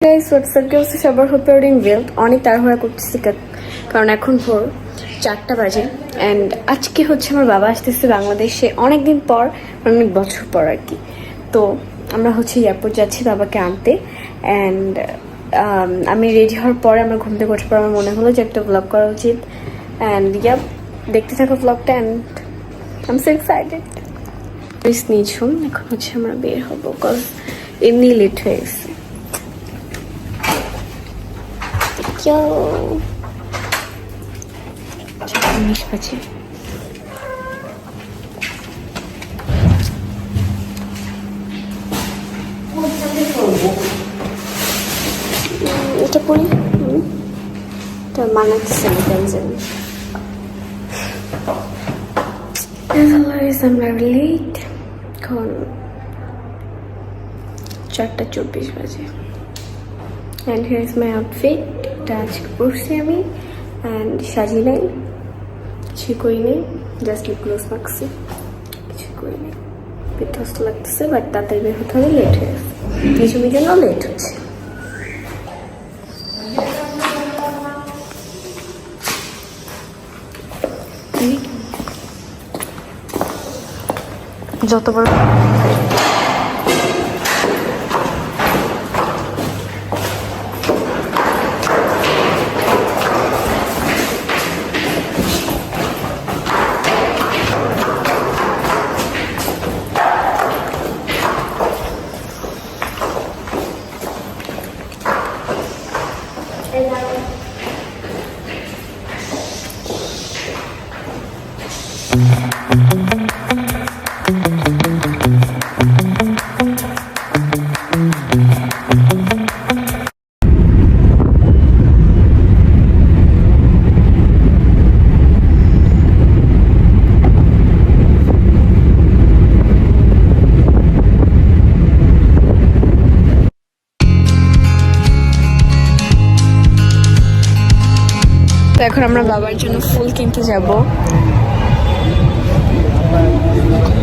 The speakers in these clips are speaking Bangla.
গাইস হোয়াটসঅ্যাপ গেমস সবার হোপ ইউর ওয়েল। অনেক তাড়াহুড়া করতেছি কারণ এখন ভোর 4টা বাজে অ্যান্ড আজকে হচ্ছে আমার বাবা আসতেছে বাংলাদেশে অনেকদিন পর, অনেক বছর পর আর কি। তো আমরা হচ্ছে এয়ারপোর্ট যাচ্ছি বাবাকে আনতে অ্যান্ড আমি রেডি হওয়ার পরে আমার ঘুম থেকে ওঠার পর আমার মনে হলো যে একটা ব্লগ করা উচিত অ্যান্ড দেখতে থাকো ব্লগটা and I am so excited. Rest নিয়েছুন, এখন হচ্ছে আমরা বের হবো বিকজ এমনি লেট হয়ে গেছে। Yo. Mis bache. এটা পড়ি এটা মানাচ্ছে না কেন জানি। As always, I'm very late. এখন 4:24 বাজে and here is my outfit. আজকে পরছি আমি অ্যান্ড সাজি নাই, কিছু করি নেই, জাস্ট লিপ গ্লোস মাখছি, কিছু করি নেই। বিধ্বস্ত লাগতেছে বাট তাড়াতাড়ি বের হতে হবে, লেট হয়ে গেছে, এইসবের জন্য লেট হচ্ছে। যত বড় এখন আমরা বাবার জন্য ফুল কিনতে যাব।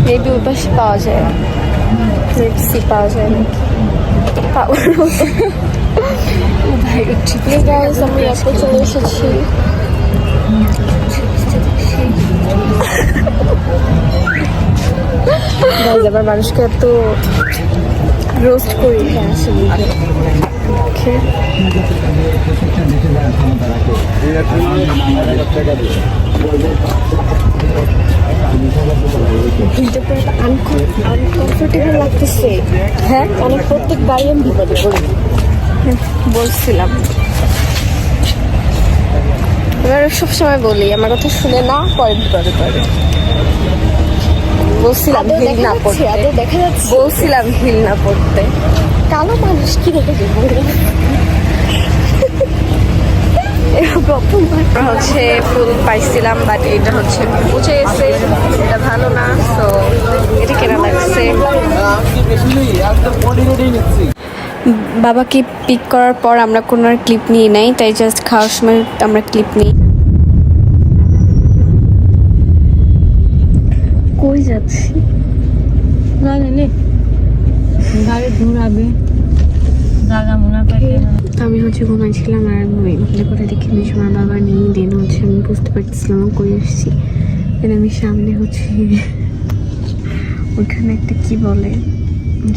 মেবি ওই পাশে পাওয়া যায়, দেখছি পাওয়া যায় নাকি গাইস। আমি এয়ারপোর্ট চলে এসেছি। আবার মানুষকে এত রোস্ট করি আসলে। আনকমফোর্টেবল লাগতেছে। হ্যাঁ, অনেক প্রত্যেকবারই আমি বিপদে পড়ি, বলছিলাম। এবার সবসময় বলি আমার কথা শুনে না, পরে বিপদে পড়ে। বলছিলাম হিল না পড়তে, দেখা যাচ্ছে, বলছিলাম হিল না পড়তে। কালো মানুষ কি দেখে হচ্ছে ফুল পাইছিলাম বাট এটা হচ্ছে বুঝে গেছে, এটা ভালো না, তো এটা কেনা লাগছে। বাবাকে পিক করার পর আমরা কোনো আর ক্লিপ নিয়ে নাই, তাই জাস্ট খাওয়ার সময় আমরা ক্লিপ নিই। কই যাচ্ছি আমি হচ্ছে ঘুমাইছিলাম আর মনে করে দেখি আমার বাবা নেই। দেন হচ্ছে আমি বুঝতে পারছিলাম কই আসছি। দেন আমি সামনে হচ্ছে ওইখানে একটা কি বলে,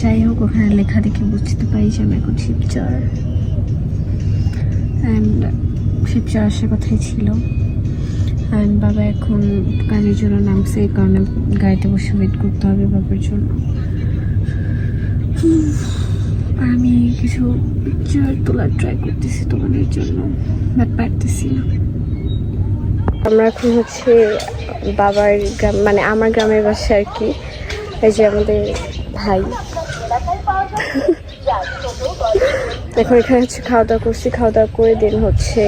যাই হোক ওখানে লেখা দেখে বুঝতে পারি যে আমি এখন শিবচর অ্যান্ড শিবচর আসার কথাই ছিল। অ্যান্ড বাবা এখন কাজের জন্য নামছে, এই কারণে গাড়িতে বসে ওয়েট করতে হবে বাবার জন্য। আমি কিছু পিকচার তোলার ট্রাই করতেছি তোমাদের জন্য, বাট পারতেছি না। আমরা এখন হচ্ছে বাবার গ্রাম, মানে আমার গ্রামের বাসা আর কি। এই যে আমাদের ভাই এখন এখানে হচ্ছে খাওয়া দাওয়া করছি, খাওয়া দাওয়া করে দিন হচ্ছে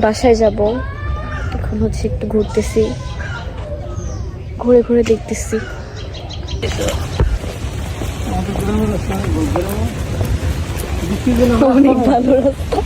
বাসায় যাব। এখন হচ্ছে একটু ঘুরতেছি, ঘুরে ঘুরে দেখতেছি। অনেক ভালো রাস্তা।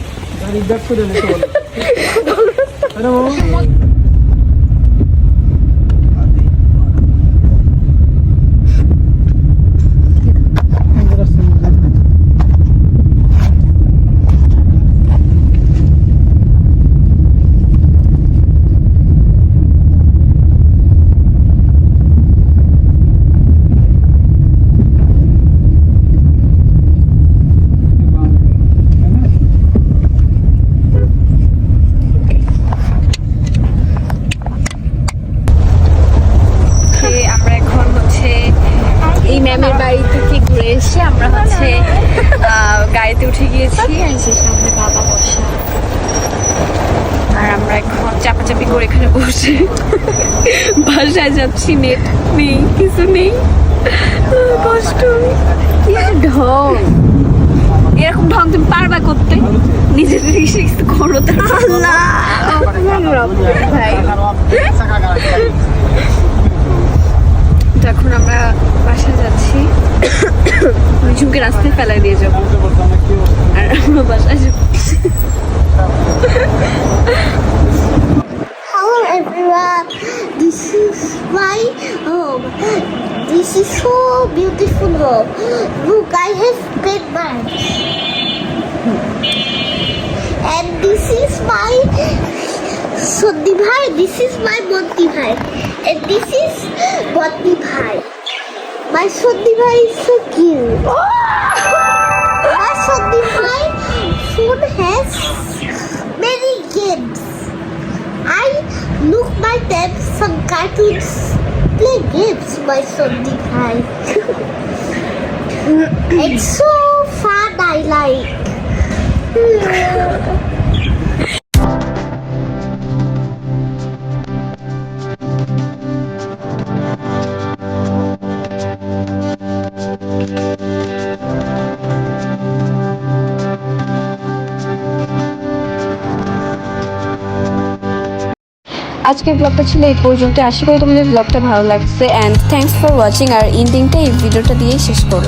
গাড়িতে উঠে গিয়েছি, আর যে সামনে বাবা বসা, আর আমরা এখন চাপাচাপি করে এখানে বসে বাসায় যাচ্ছি। নেট নেই, কিছু নেই, কষ্ট। কি একটা ঢং, এরকম ঢং তুমি পারবা করতে? নিজে থেকে কিছু করো তো। ভাই তো এখন আমরা বাসায় যাচ্ছি, ঝুঁকে রাস্তায় ফেলাই দিয়ে যাবো, আর আমরা বাসায় যাবো। Hello everyone, this is my home. This is so beautiful home. Look, I have paid mine. And this is my Sodhi Bhai, this is my Monty Bhai. And this is Monty Bhai. My Sodhi Bhai is so cute. My Sodhi Bhai phone has many games. I look my dad some cartoons, play games, my Sodhi Bhai. It's so fun, I like. আজকের ব্লগটা ছিল এই পর্যন্ত। আশা করি তোমাদের ব্লগটা ভালো লাগছে, অ্যান্ড থ্যাঙ্কস ফর ওয়াচিং। আর এন্ডিংটা এই ভিডিওটা দিয়েই শেষ করো।